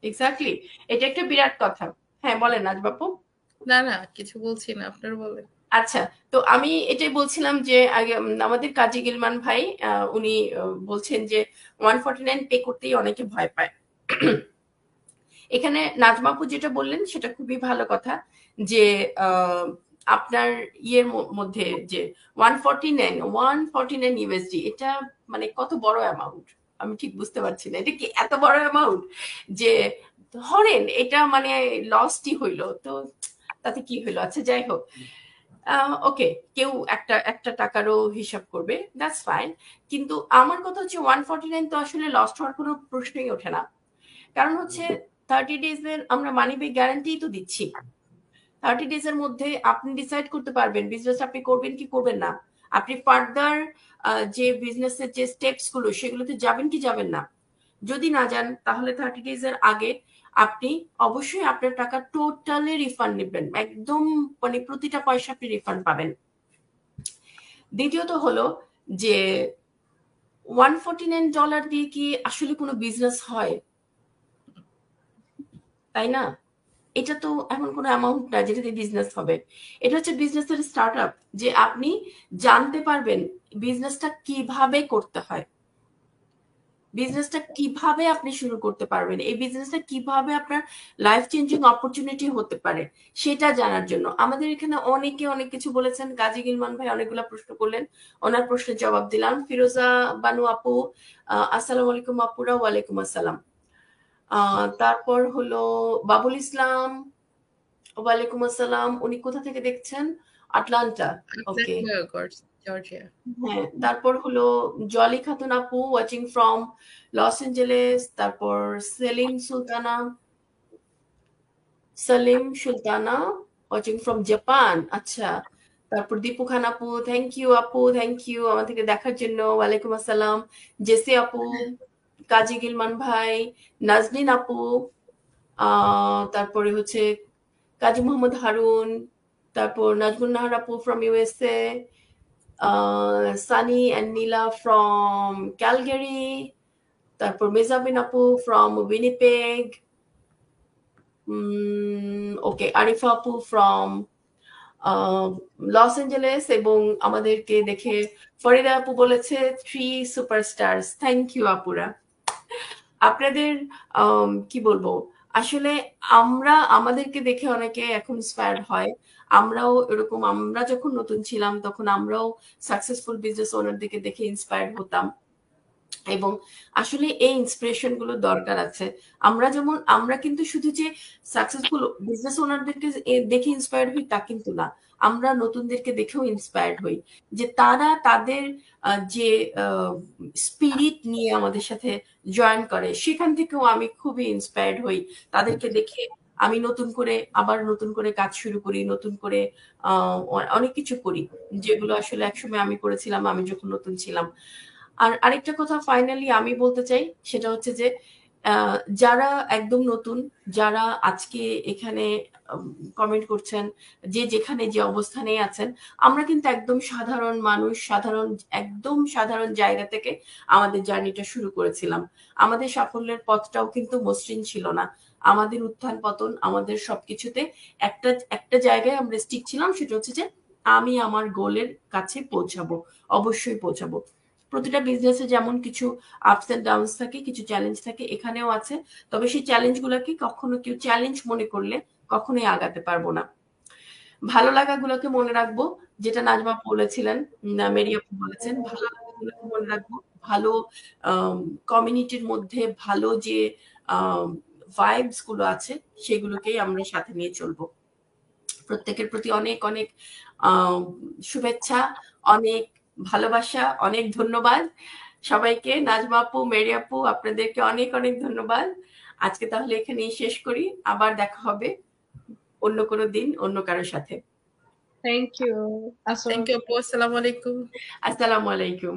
এক্স্যাক্টলি, এটা একটা বিরাট কথা। হ্যাঁ বলেন নাজবাপু। না না কিছু বলছি না আপনার বলেন। আচ্ছা, তো আমি এটাই বলছিলাম যে আগে আমাদের কাজী গিলমান ভাই উনি বলছেন যে 149 পে করতেই অনেকে ভয় পায়। এখানে নাজমাপু যেটা বললেন সেটা খুবই ভালো কথা যে আপনার ইয়ের মধ্যে যে 149 ইউএসডি, এটা মানে কত বড় অ্যামাউন্ট আমি ঠিক বুঝতে পারছি না। এটা কি এত বড় অ্যামাউন্ট যে ধরেন এটা মানে লসটি হইলো তো তাতে কি হইলো? আচ্ছা যাই হোক, ওকে, কেউ একটা একটা টাকারও হিসাব করবে, দ্যাটস ফাইন। কিন্তু আমার কথা হচ্ছে 149 তো আসলে লস্ট হওয়ার কোনো প্রশ্নই ওঠে না। কারণ হচ্ছে 30 days এর আমরা মানি ব্যাক গ্যারান্টি তো দিচ্ছি। 30 days এর মধ্যে আপনি ডিসাইড করতে পারবেন বিজনেস আপনি করবেন কি করবেন না। আপনি ফার্দার যে বিজনেসের যে স্টেপস গুলো সেগুলোতে যাবেন কি যাবেন না। যদি না যান তাহলে 30 days এর আগে আপনি অবশ্যই আপনার টাকা টোটালি রিফান্ড নেবেন, একদম মানে প্রতিটা পয়সা আপনি রিফান্ড পাবেন। দ্বিতীয়ত হলো যে $149 দিয়ে কি আসলে কোনো বিজনেস হয়? তাই না? এটা তো এমন কোনো অ্যামাউন্ট না যেটা দিয়ে বিজনেস হবে। এটা হচ্ছে বিজনেসের স্টার্ট আপ, যে আপনি জানতে পারবেন বিজনেসটা কিভাবে করতে হয়, বিজনেসটা কিভাবে আপনি শুরু করতে পারবেন, এই বিজনেসটা কিভাবে আপনার লাইফ চেঞ্জিং অপরচুনিটি হতে পারে সেটা জানার জন্য। আমাদের এখানে অনেকে অনেক কিছু বলেছেন, গাজী গিলমান ভাই অনেকগুলো প্রশ্ন করলেন, ওনার প্রশ্নের জবাব দিলাম। ফিরোজা বানু আপু, আসসালামু আলাইকুম আপুরা। ওয়ালাইকুম আসসালাম। তারপর হলো বাবুল ইসলাম, ওয়ালাইকুম আসসালাম। উনি কোথা থেকে দেখছেন? আটলান্টা। ওকে, জর্জিয়া। হ্যাঁ। তারপর হলো জলি খাতুন আপু ওয়াচিং ফ্রম লস এঞ্জেলেস। তারপর Salim Sultana watching from Japan. আচ্ছা, তারপর দীপু খান আপু, থ্যাংক ইউ আপু, থ্যাংক ইউ আমাদেরকে দেখার জন্য। ওয়ালাইকুম আসসালাম। জেসি আপু, কাজী গিলমান ভাই, নাজনীন আপু, তারপরে হচ্ছে কাজী মোহাম্মদ হারুন, তারপর নাজমুন নাহার আপু from USA, Sunny and Nila from Calgary, তারপর মেজাবিন আপু ফ্রম উইনিপেগ, ওকে, আরিফা আপু ফ্রম লস এঞ্জেলেস, এবং আমাদেরকে দেখে ফরিদা আপু বলেছে 3 সুপারস্টার্স। থ্যাংক ইউ আপুরা। আপনাদের কি বলবো, আসলে আমরা আমাদেরকে দেখে অনেকে এখন ইন্সপায়ার্ড হয়। আমরাও এরকম, আমরা যখন নতুন ছিলাম তখন আমরাও সাকসেসফুল বিজনেস ওনারদেরকে দেখে ইন্সপায়ার্ড হতাম, এবং আসলে এই ইন্সপিরেশন গুলো দরকার আছে। আমরা কিন্তু শুধু যে সাকসেসফুল বিজনেস ওনারদেরকে দেখে ইন্সপায়ার্ড হই তা কিন্তু না, আমরা নতুনদেরকে দেখেও ইন্সপায়ার্ড হই, যে তারা তাদের যে স্পিরিট নিয়ে আমাদের সাথে জয়েন করে, সেখান থেকেও আমি খুবই ইন্সপায়ার্ড হই। তাদেরকে দেখে আমি নতুন করে কাজ শুরু করি, নতুন করে অনেক কিছু করি যেগুলো আসলে একসময় আমি করেছিলাম আমি যখন নতুন ছিলাম। আর আরেকটা কথা ফাইনালি আমি বলতে চাই, সেটা হচ্ছে যে যারা একদম নতুন, যারা আজকে এখানে কমেন্ট করছেন, যে যেখানে যে অবস্থানেই আছেন, আমরা কিন্তু একদম সাধারণ মানুষ, একদম সাধারণ জায়গা থেকে আমাদের জার্নিটা শুরু করেছিলাম। আমাদের সাফল্যের পথটাও কিন্তু মসৃণ ছিল না। আমাদের উত্থান পতন, আমাদের সবকিছুতে একটা একটা জায়গায় আমরা স্টিক ছিলাম, সেটা হচ্ছে যে আমি আমার গোলের কাছে পৌঁছাবো, অবশ্যই পৌঁছাবো। প্রতিটা বিজনেসে যেমন কিছু আপস এন্ড ডাউনস থাকে, কিছু চ্যালেঞ্জ থাকে, এখানেও আছে। তবে সেই চ্যালেঞ্জগুলোকে কখনো কেউ চ্যালেঞ্জ মনে করলে কখনোই আগাতে পারবো না। ভালো লাগাগুলোকে মনে রাখবো, যেটা নাজমা বলেছিলেন, মেরি আপু বলেছেন, ভালো লাগাগুলোকে মনে রাখবো। ভালো কমিউনিটির মধ্যে ভালো যে ভাইবস গুলো আছে, সেগুলোকেই আমরা সাথে নিয়ে চলবো। প্রত্যেকের প্রতি অনেক অনেক শুভেচ্ছা, অনেক ভালোবাসা, অনেক ধন্যবাদ সবাইকে। নাজমা আপু, মেরি আপু, আপনাদেরকে অনেক অনেক ধন্যবাদ। আজকে তাহলে এখানেই শেষ করি, আবার দেখা হবে অন্য কোনো দিন অন্য কারোর সাথে। Thank you. থ্যাংক ইউ আপু, আসসালামু আলাইকুম। আসসালামু আলাইকুম।